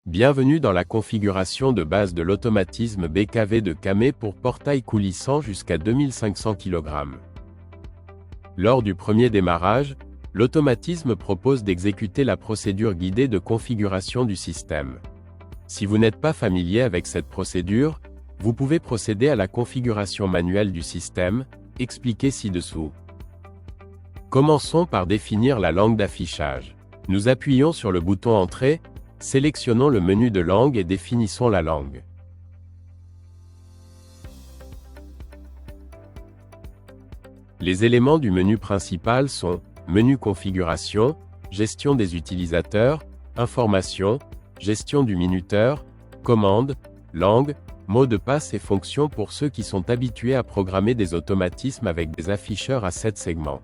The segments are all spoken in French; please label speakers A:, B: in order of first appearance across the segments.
A: Bienvenue dans la configuration de base de l'automatisme BKV de Camé pour portail coulissant jusqu'à 2500 kg. Lors du premier démarrage, l'automatisme propose d'exécuter la procédure guidée de configuration du système. Si vous n'êtes pas familier avec cette procédure, vous pouvez procéder à la configuration manuelle du système, expliquée ci-dessous. Commençons par définir la langue d'affichage. Nous appuyons sur le bouton Entrée, sélectionnons le menu de langue et définissons la langue. Les éléments du menu principal sont Menu configuration, Gestion des utilisateurs, Informations, Gestion du minuteur, Commandes, Langue, Mots de passe et fonctions pour ceux qui sont habitués à programmer des automatismes avec des afficheurs à 7 segments.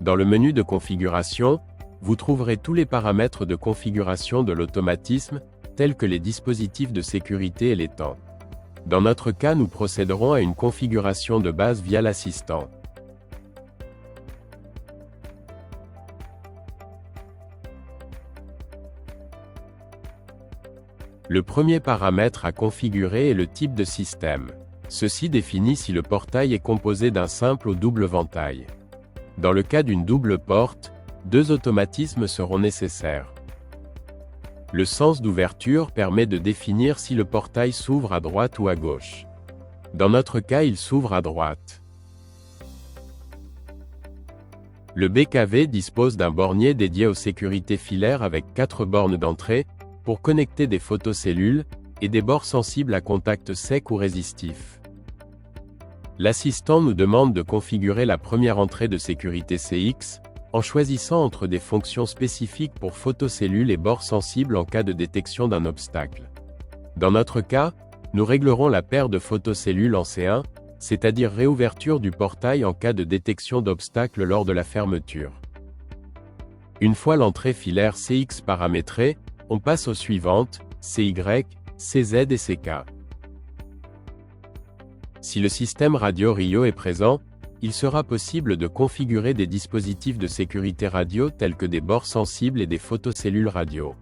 A: Dans le menu de configuration, vous trouverez tous les paramètres de configuration de l'automatisme, tels que les dispositifs de sécurité et les temps. Dans notre cas, nous procéderons à une configuration de base via l'assistant. Le premier paramètre à configurer est le type de système. Ceci définit si le portail est composé d'un simple ou double ventail. Dans le cas d'une double porte, 2 automatismes seront nécessaires. Le sens d'ouverture permet de définir si le portail s'ouvre à droite ou à gauche. Dans notre cas, il s'ouvre à droite. Le BKV dispose d'un bornier dédié aux sécurités filaires avec 4 bornes d'entrée, pour connecter des photocellules, et des bords sensibles à contact sec ou résistif. L'assistant nous demande de configurer la première entrée de sécurité CX, en choisissant entre des fonctions spécifiques pour photocellules et bords sensibles en cas de détection d'un obstacle. Dans notre cas, nous réglerons la paire de photocellules en C1, c'est-à-dire réouverture du portail en cas de détection d'obstacle lors de la fermeture. Une fois l'entrée filaire CX paramétrée, on passe aux suivantes, CY, CZ et CK. Si le système radio RIO est présent, il sera possible de configurer des dispositifs de sécurité radio tels que des bords sensibles et des photocellules radio.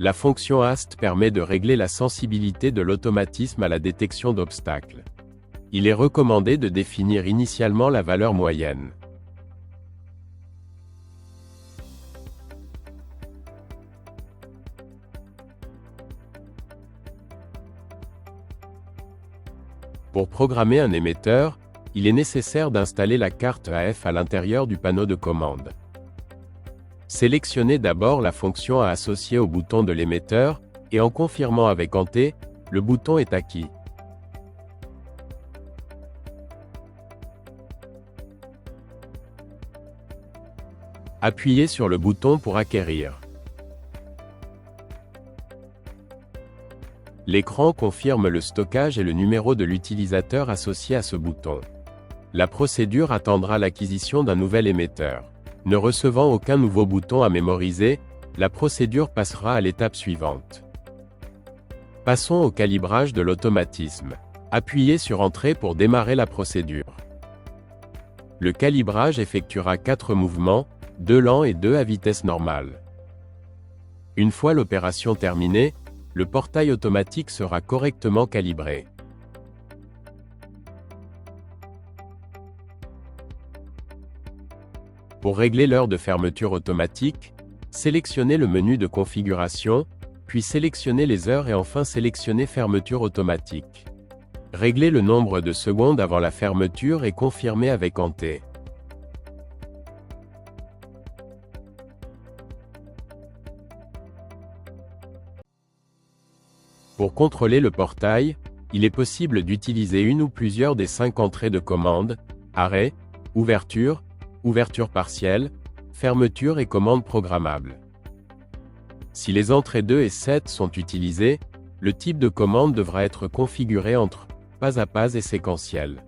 A: La fonction AST permet de régler la sensibilité de l'automatisme à la détection d'obstacles. Il est recommandé de définir initialement la valeur moyenne. Pour programmer un émetteur, il est nécessaire d'installer la carte AF à l'intérieur du panneau de commande. Sélectionnez d'abord la fonction à associer au bouton de l'émetteur, et en confirmant avec Entrée, le bouton est acquis. Appuyez sur le bouton pour acquérir. L'écran confirme le stockage et le numéro de l'utilisateur associé à ce bouton. La procédure attendra l'acquisition d'un nouvel émetteur. Ne recevant aucun nouveau bouton à mémoriser, la procédure passera à l'étape suivante. Passons au calibrage de l'automatisme. Appuyez sur Entrée pour démarrer la procédure. Le calibrage effectuera 4 mouvements, 2 lents et 2 à vitesse normale. Une fois l'opération terminée, le portail automatique sera correctement calibré. Pour régler l'heure de fermeture automatique, sélectionnez le menu de configuration, puis sélectionnez les heures et enfin sélectionnez fermeture automatique. Réglez le nombre de secondes avant la fermeture et confirmez avec Entrée. Pour contrôler le portail, il est possible d'utiliser une ou plusieurs des 5 entrées de commande, arrêt, ouverture, ouverture partielle, fermeture et commande programmable. Si les entrées 2 et 7 sont utilisées, le type de commande devra être configuré entre pas à pas et séquentiel.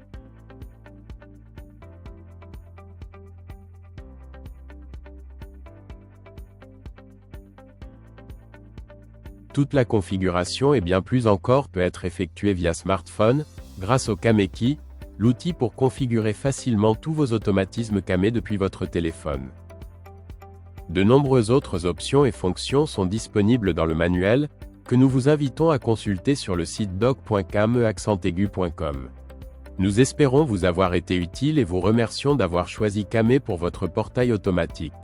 A: Toute la configuration et bien plus encore peut être effectuée via smartphone, grâce au Camé-Key, l'outil pour configurer facilement tous vos automatismes Camé depuis votre téléphone. De nombreuses autres options et fonctions sont disponibles dans le manuel, que nous vous invitons à consulter sur le site doc.came-accentaigu.com. Nous espérons vous avoir été utile et vous remercions d'avoir choisi Came pour votre portail automatique.